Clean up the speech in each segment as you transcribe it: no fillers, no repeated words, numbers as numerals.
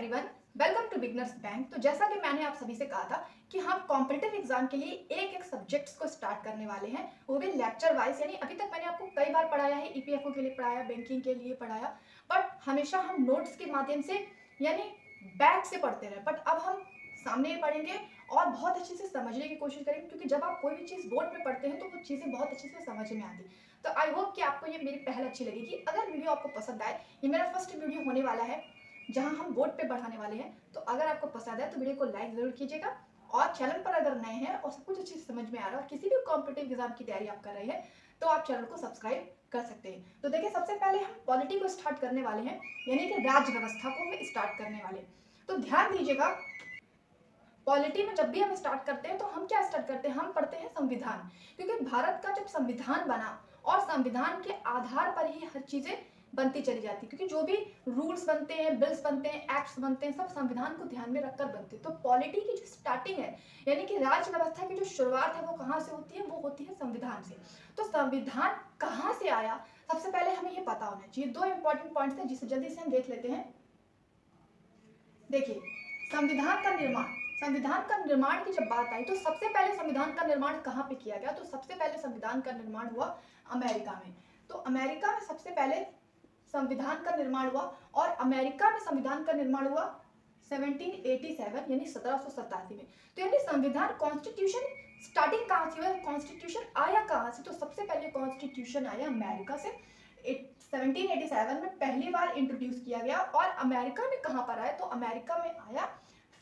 Everyone, welcome to beginners bank. तो जैसा कि मैंने आप सभी से कहा था कि हम कॉम्पिटिटिव एग्जाम के लिए एक एक सब्जेक्ट्स को स्टार्ट करने वाले हैं, वो भी लेक्चर वाइज। यानी अभी तक मैंने आपको कई बार पढ़ाया है, ईपीएफओ के लिए पढ़ाया, बैंकिंग के लिए पढ़ाया, बट हमेशा हम नोट्स के माध्यम से यानी बैक से पढ़ते रहे। बट अब हम सामने पढ़ेंगे और बहुत अच्छे से समझने की कोशिश करेंगे, क्योंकि जब आप कोई भी चीज़ बोर्ड में पढ़ते हैं तो वो चीज़ें बहुत अच्छे से समझ में आती। तो आई होप कि आपको ये मेरी पहल अच्छी लगेगी। अगर वीडियो आपको पसंद आए, ये मेरा फर्स्ट वीडियो होने वाला है जहां हम बोर्ड पे बढ़ाने वाले हैं, तो अगर आपको पसंद है तो वीडियो को लाइक जरूर कीजिएगा। और चैनल पर अगर नए हैं और सब कुछ अच्छे से समझ में आ रहा है और किसी भी कॉम्पिटिटिव एग्जाम की तैयारी आप कर रहे हैं, तो आप चैनल को सब्सक्राइब कर सकते हैं। तो देखिए, सबसे पहले हम पॉलिटी को स्टार्ट करने वाले हैं, यानी कि राज्य व्यवस्था को हम स्टार्ट करने वाले। तो ध्यान दीजिएगा, पॉलिटी में जब भी हम स्टार्ट करते हैं तो हम क्या स्टार्ट करते हैं, हम पढ़ते हैं संविधान। क्योंकि भारत का जब संविधान बना और संविधान के आधार पर ही हर चीजें बनती चली जाती, क्योंकि जो भी रूल्स बनते हैं, बिल्स बनते हैं, एक्ट्स बनते हैं, सब संविधान को ध्यान में रखकर बनते हैं। तो पॉलिटी की जो स्टार्टिंग है, यानी कि राज्य व्यवस्था की जो शुरुआत है, वो कहाँ से होती है, वो होती है संविधान से। तो संविधान कहाँ से आया, सबसे पहले हमें ये पता होना चाहिए। दो इंपॉर्टेंट पॉइंट्स हैं जिसे जल्दी से हम देख लेते हैं। देखिए, संविधान का निर्माण की जब बात आई तो सबसे पहले संविधान का निर्माण कहाँ पे किया गया, तो सबसे पहले संविधान का निर्माण हुआ अमेरिका में। तो अमेरिका में सबसे पहले संविधान का निर्माण हुआ, और अमेरिका में संविधान का निर्माण हुआ 1787 यानी 1787 में। तो यानी संविधान, कॉन्स्टिट्यूशन स्टार्टिंग कहाँ से हुआ, कॉन्स्टिट्यूशन आया कहाँ से, तो सबसे पहले कॉन्स्टिट्यूशन आया अमेरिका से। 1787 में पहली बार इंट्रोड्यूस किया गया। और अमेरिका में कहाँ पर आया, तो अमेरिका में आया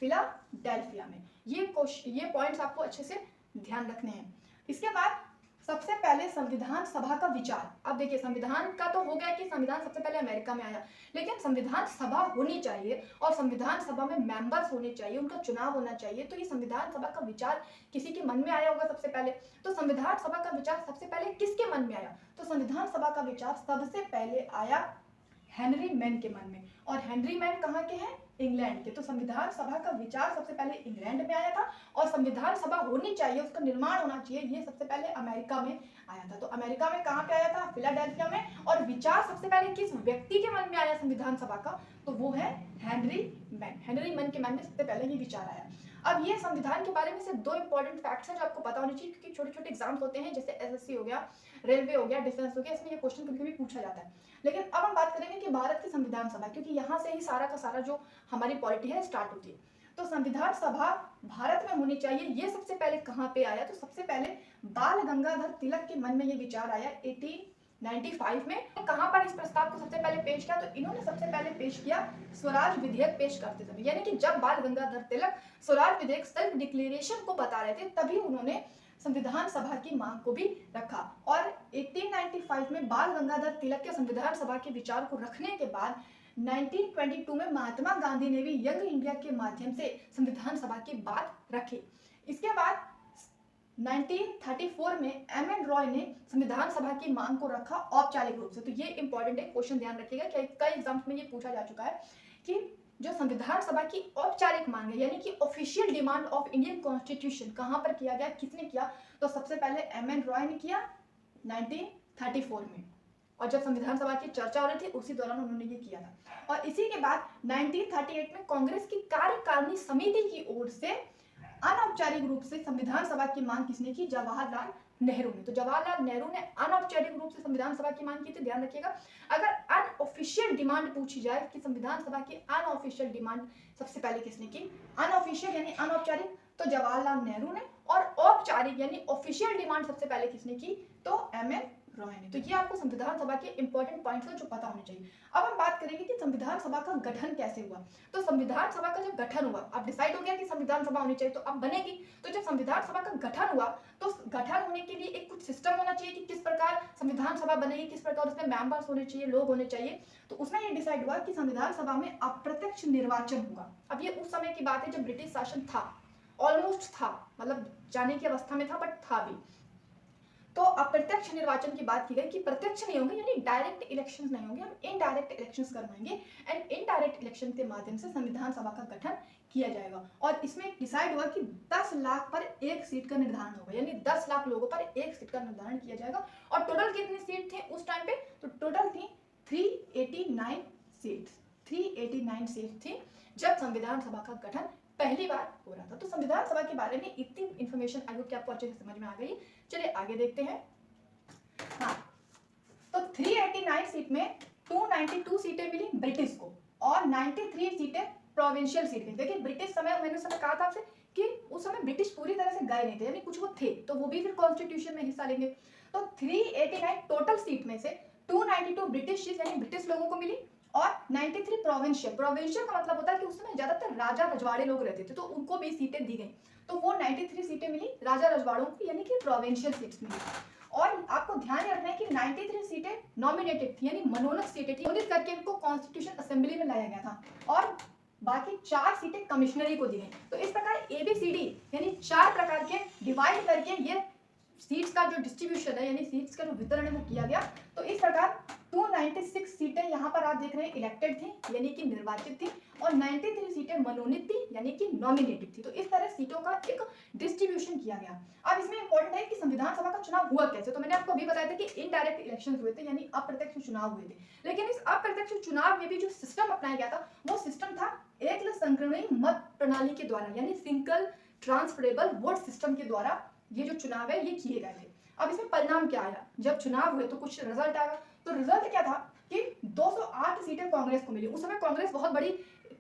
फिलाडेल्फिया में। ये पॉइंट्स आपको अच्छे से ध्यान रखने हैं। इसके बाद सबसे पहले संविधान सभा का विचार। अब देखिए, संविधान का तो हो गया कि संविधान सबसे पहले अमेरिका में आया, लेकिन संविधान सभा होनी चाहिए और संविधान सभा में मेंबर्स होने चाहिए, उनका चुनाव होना चाहिए। तो ये संविधान सभा का विचार किसी के मन में आया होगा सबसे पहले। तो संविधान सभा का विचार सबसे पहले किसके मन में आया, तो संविधान सभा का विचार सबसे पहले आया हेनरी मैन के मन में। और हेनरी मैन कहाँ के हैं, इंग्लैंड के। तो संविधान सभा का विचार सबसे पहले इंग्लैंड में आया था, और संविधान सभा होनी चाहिए, उसका निर्माण होना चाहिए, ये सबसे पहले अमेरिका में आया था। तो अमेरिका में कहाँ पे आया था, फिलाडेल्फिया में। और विचार सबसे पहले किस व्यक्ति के मन में आया संविधान सभा का, तो वो है हेनरी मैन। हेनरी मैन के मन में सबसे पहले ये विचार आया। अब ये संविधान के बारे में सिर्फ दो इंपॉर्टेंट फैक्ट्स हैं जो आपको पता होने चाहिए, क्योंकि छोटे छोटे एग्जाम्स होते हैं, जैसे एसएससी हो गया, रेलवे हो गया, डिफेंस हो गया, इसमें ये क्वेश्चन कभी कभी पूछा जाता है। लेकिन अब हम बात करेंगे कि भारत की संविधान सभा, क्योंकि यहाँ से ही सारा का सारा जो हमारी पॉलिटी है स्टार्ट होती है। तो संविधान सभा भारत में होनी चाहिए, ये सबसे पहले कहाँ पे आया, तो सबसे पहले बाल गंगाधर तिलक के मन में ये विचार आया 1895 में। कहाँ पर इस प्रस्ताव को सबसे पहले पेश किया, तो इन्होंने सबसे पहले पेश किया स्वराज विधेयक पेश करते समय। यानी कि जब बाल गंगाधर तिलक स्वराज विधेयक, सेल्फ डिक्लेरेशन को बता रहे थे, तभी उन्होंने संविधान सभा की मांग को भी रखा। और 1895 में बाल गंगाधर तिलक के संविधान सभा के विचार को रखने के बाद 1922 में महात्मा गांधी ने भी यंग इंडिया के माध्यम से संविधान सभा की बात रखी। इसके बाद 1934 में एम.एन. रॉय ने संविधान सभा की मांग को रखा औपचारिक रूप से। तो ये इंपॉर्टेंट है, क्वेश्चन ध्यान रखिएगा, कि कई एग्जाम्स में ये पूछा जा चुका है कि जो संविधान सभा की औपचारिक मांग है, यानी कि official demand of Indian constitution, कहां पर किया गया, किसने किया, तो सबसे पहले एम.एन. रॉय ने किया 1934 में। और जब संविधान सभा की चर्चा हो रही थी उसी दौरान उन्होंने ये किया था। और इसी के बाद 1938 में कांग्रेस की कार्यकारिणी समिति की ओर से अनौपचारिक रूप से संविधान सभा की मांग किसने की, जवाहरलाल नेहरू ने। तो जवाहरलाल नेहरू ने अनौपचारिक रूप से संविधान सभा की मांग की थी। ध्यान रखिएगा, अगर अनऑफिशियल डिमांड पूछी जाए कि संविधान सभा की अनऑफिशियल डिमांड सबसे पहले किसने की, अनऑफिशियल यानी अनौपचारिक, तो जवाहरलाल नेहरू ने, और औपचारिक यानी ऑफिशियल डिमांड सबसे पहले किसने की, तो एम.एन. रॉय ने। तो ये आपको संविधान सभा के इंपॉर्टेंट पॉइंट्स हैं जो पता होने चाहिए। अब हम बात करेंगे कि संविधान सभा का गठन कैसे हुआ। तो संविधान सभा का जब गठन हुआ, अब डिसाइड हो गया कि संविधान सभा होनी चाहिए, तो अब बनेगी। तो जब संविधान सभा का गठन हुआ, तो गठन होने के लिए एक कुछ सिस्टम होना चाहिए कि किस प्रकार संविधान सभा बनेगी, किस प्रकार उसमें मेंबर्स होने चाहिए, लोग होने चाहिए। तो उसमें ये डिसाइड हुआ कि संविधान सभा में अप्रत्यक्ष निर्वाचन होगा। अब ये उस समय की बात है जब ब्रिटिश शासन था, ऑलमोस्ट था, मतलब जाने की अवस्था में था, बट था भी। तो अप्रत्यक्ष निर्वाचन की बात की गई कि प्रत्यक्ष नहीं होंगे, यानी डायरेक्ट इलेक्शंस नहीं होंगे, हम इनडायरेक्ट इलेक्शंस करवाएंगे, एंड इनडायरेक्ट इलेक्शन के माध्यम से संविधान सभा का गठन किया जाएगा। और इसमें डिसाइड हुआ कि 10 लाख पर एक सीट का निर्धारण होगा, यानी 10 लाख लोगों पर एक सीट का निर्धारण किया जाएगा। और टोटल कितनी सीट थे उस टाइम पे, तो टोटल थी 389 सीट्स। 389 सीट थी जब संविधान सभा का गठन पहली बार हो रहा था। तो संविधान सभा के बारे में इतनी इन्फॉर्मेशन आई होप कि आपको अच्छे से समझ में आ गई। चलिए आगे देखते हैं। हाँ, तो 389 सीट में 292 सीटें मिली ब्रिटिश को और 93 सीटें प्रोविंशियल सीट थी। देखिए ब्रिटिश समय, मैंने समय कहा था आपसे कि उस समय ब्रिटिश पूरी तरह से गए नहीं थे, यानी कुछ वो थे, तो वो भी फिर कॉन्स्टिट्यूशन में हिस्सा लेंगे। तो 389 टोटल सीट में से 292 ब्रिटिश यानी ब्रिटिश लोगों को मिली और 93 प्रोविंशियल। प्रोविंशियल का मतलब होता है कि उस समय ज्यादातर राजा रजवाड़े लोग रहते थे, तो उनको भी सीटें दी गई। तो वो 93 सीटें मिली राजा रजवाड़ों को, यानी कि प्रोविंशियल सीट्स मिली। और आपको ध्यान रखना है कि 93 सीटें नॉमिनेटेड थी, यानी मनोनीत सीटें थी, मनोनीत करके इनको कॉन्स्टिट्यूशन असेंबली में लाया गया था और बाकी 4 सीटें कमिश्नरी को दी गई। तो इस प्रकार ABCD यानी 4 प्रकार के डिवाइड करके ये सीट्स का जो डिस्ट्रीब्यूशन है, यानी सीट्स का जो वितरण है वो किया गया। तो इस प्रकार 296 सीटें यहाँ पर आप देख रहे हैं इलेक्टेड थी, यानी कि निर्वाचित थी, और 93 सीटें मनोनीत थी, यानी कि नॉमिनेटेड थी। तो इस तरह सीटों का एक डिस्ट्रीब्यूशन किया गया। अब इसमें इंपॉर्टेंट है कि संविधान सभा का चुनाव हुआ कैसे। तो मैंने आपको अभी बताया था कि इनडायरेक्ट इलेक्शन हुए थे, यानी अप्रत्यक्ष चुनाव हुए थे। लेकिन इस अप्रत्यक्ष चुनाव में भी जो सिस्टम अपनाया गया था वो सिस्टम था एकल संक्रमणीय मत प्रणाली के द्वारा, यानी सिंगल ट्रांसफरेबल वोट सिस्टम के द्वारा ये जो चुनाव है ये किए गए थे। अब इसमें परिणाम क्या आया, जब चुनाव हुए तो कुछ रिजल्ट आया। तो रिजल्ट क्या था कि 208 सीटें कांग्रेस को मिली। उस समय कांग्रेस बहुत बड़ी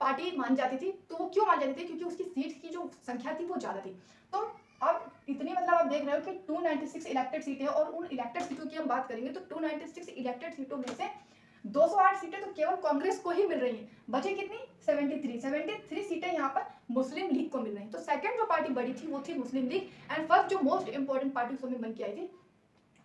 पार्टी मानी जाती थी। तो वो क्यों मानी जाती थी, क्योंकि उसकी सीट की जो संख्या थी वो ज्यादा थी। तो अब इतनी मतलब आप देख रहे हो कि 296 इलेक्टेड सीटें, और उन इलेक्टेड सीटों की हम बात करेंगे तो 296 इलेक्टेड सीटों में से 208 सीटें तो केवल कांग्रेस को ही मिल रही हैं। बचे कितनी, 73 सीटें यहाँ पर मुस्लिम लीग को मिल रही हैं। तो सेकंड जो पार्टी बड़ी थी वो थी मुस्लिम लीग, एंड फर्स्ट जो मोस्ट इंपॉर्टेंट पार्टी उस समय बन के आई थी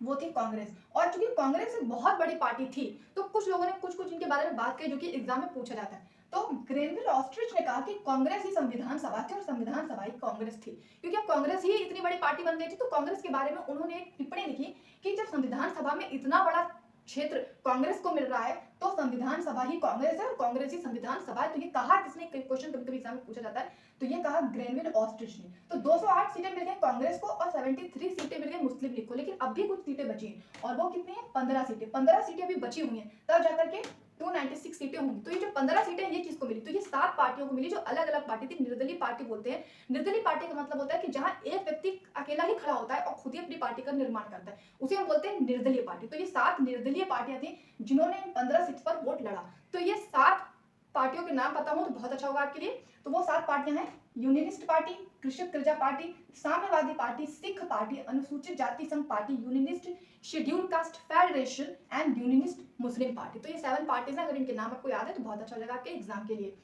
वो थी कांग्रेस। और चूंकि कांग्रेस एक बहुत बड़ी पार्टी थी तो कुछ लोगों ने कुछ इनके बारे में बात की जो कि एग्जाम में पूछा जाता है। तो ग्रेनविल ऑस्ट्रिच ने कहा कि कांग्रेस ही संविधान सभा थी और संविधान सभा ही कांग्रेस थी, क्योंकि अब कांग्रेस ही इतनी बड़ी पार्टी बन गई थी। तो कांग्रेस के बारे में उन्होंने एक टिप्पणी लिखी कि जब संविधान सभा में इतना बड़ा क्षेत्र कांग्रेस को मिल रहा है तो संविधान सभा ही कांग्रेस है और कांग्रेस ही संविधान सभा है। तो ये कहा किसने, क्वेश्चन कभी कभी एग्जाम में पूछा जाता है, तो ये कहा ग्रेनविल ऑस्ट्रिच ने। तो 208 सीटें मिल गई कांग्रेस को और 73 सीटें मिल गई मुस्लिम लीग को। लेकिन अब भी कुछ सीटें बची हैं, और वो कितनी है, 15 सीटें। 15 सीटें अभी बची हुई हैं, तब जाकर के 296 सीटें होंगी। तो ये जो 15 सीटें ये किसको मिली, तो ये 7 पार्टियों को मिली जो अलग अलग पार्टी थी। निर्दलीय पार्टी बोलते हैं। निर्दलीय पार्टी का मतलब होता है कि जहां एक व्यक्ति अकेला ही खड़ा होता है और खुद ही अपनी पार्टी का निर्माण करता है, उसे हम बोलते हैं निर्दलीय पार्टी। तो ये 7 निर्दलीय पार्टियां थी जिन्होंने इन 15 सीट पर वोट लड़ा। तो ये 7 पार्टियों के नाम पता हो तो बहुत अच्छा होगा आपके लिए। तो वो 7 पार्टियां हैं, यूनियनिस्ट पार्टी, कृषक प्रजा पार्टी, साम्यवादी पार्टी, सिख पार्टी, अनुसूचित जाति संघ party, unionist schedule caste federation and unionist Muslim party. तो ये 7 पार्टीज हैं। अगर इनके नाम आपको याद है तो बहुत अच्छा लगा आपके एग्जाम के लिए।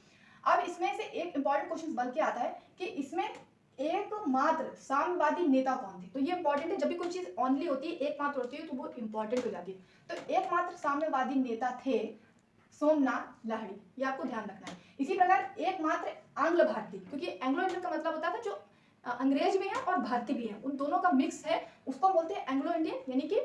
अब इसमें से एक इंपॉर्टेंट क्वेश्चन बन के आता है कि इसमें एकमात्र साम्यवादी नेता कौन थे। तो ये इंपॉर्टेंट है, जब भी कोई चीज ओनली होती है, एकमात्र होती है, तो वो इंपॉर्टेंट हो जाती है। तो एकमात्र साम्यवादी नेता थे सोमनाथ लाहिड़ी, ये आपको ध्यान रखना है। इसी प्रकार एकमात्र आंग्ल भारतीय, क्योंकि एंग्लो इंडियन का मतलब होता है जो अंग्रेज भी है और भारतीय भी है, उन दोनों का मिक्स है, उसको बोलते हैं एंग्लो इंडियन, यानी कि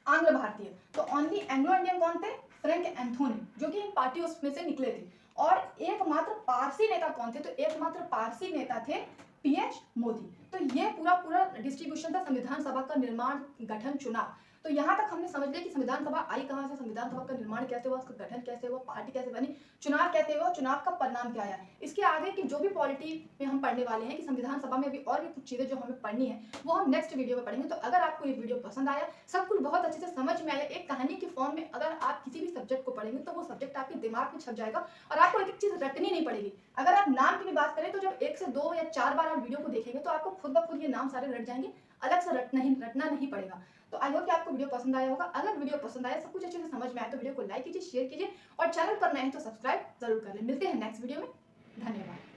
आंग्ल भारतीय। तो ओनली एंग्लो इंडियन कौन थे, फ्रैंक एंथोनी, जो कि इन पार्टियों में से निकले थे। और एकमात्र पारसी नेता कौन थे, तो एकमात्र पारसी नेता थे PH मोदी। तो ये पूरा डिस्ट्रीब्यूशन था संविधान सभा का निर्माण, गठन, चुनाव। तो यहाँ तक हमने समझ लिया कि संविधान सभा आई कहाँ से, संविधान सभा का निर्माण कैसे हुआ, उसका गठन कैसे हुआ, पार्टी कैसे बनी, चुनाव कैसे हुआ, चुनाव का परिणाम क्या आया। इसके आगे की जो भी पॉलिटी में हम पढ़ने वाले हैं कि संविधान सभा में अभी और भी कुछ चीजें जो हमें पढ़नी है वो हम नेक्स्ट वीडियो में पढ़ेंगे। तो अगर आपको ये वीडियो पसंद आया, सब कुछ बहुत अच्छे से समझ में आया, एक कहानी के फॉर्म में अगर आप किसी भी सब्जेक्ट को पढ़ेंगे तो वो सब्जेक्ट आपके दिमाग में छप जाएगा और आपको एक चीज रटनी नहीं पड़ेगी। अगर आप नाम की भी बात करें तो जब 1 से 2 या 4 बार आप वीडियो को देखेंगे तो आपको खुद ब खुद ये नाम सारे रट जाएंगे, अलग से रटना नहीं पड़ेगा। तो आई होप कि आपको वीडियो पसंद आया होगा। अगर वीडियो पसंद आया, सब कुछ अच्छे से समझ में आए तो वीडियो को लाइक कीजिए, शेयर कीजिए और चैनल पर नए हैं तो सब्सक्राइब जरूर कर लें। मिलते हैं नेक्स्ट वीडियो में, धन्यवाद।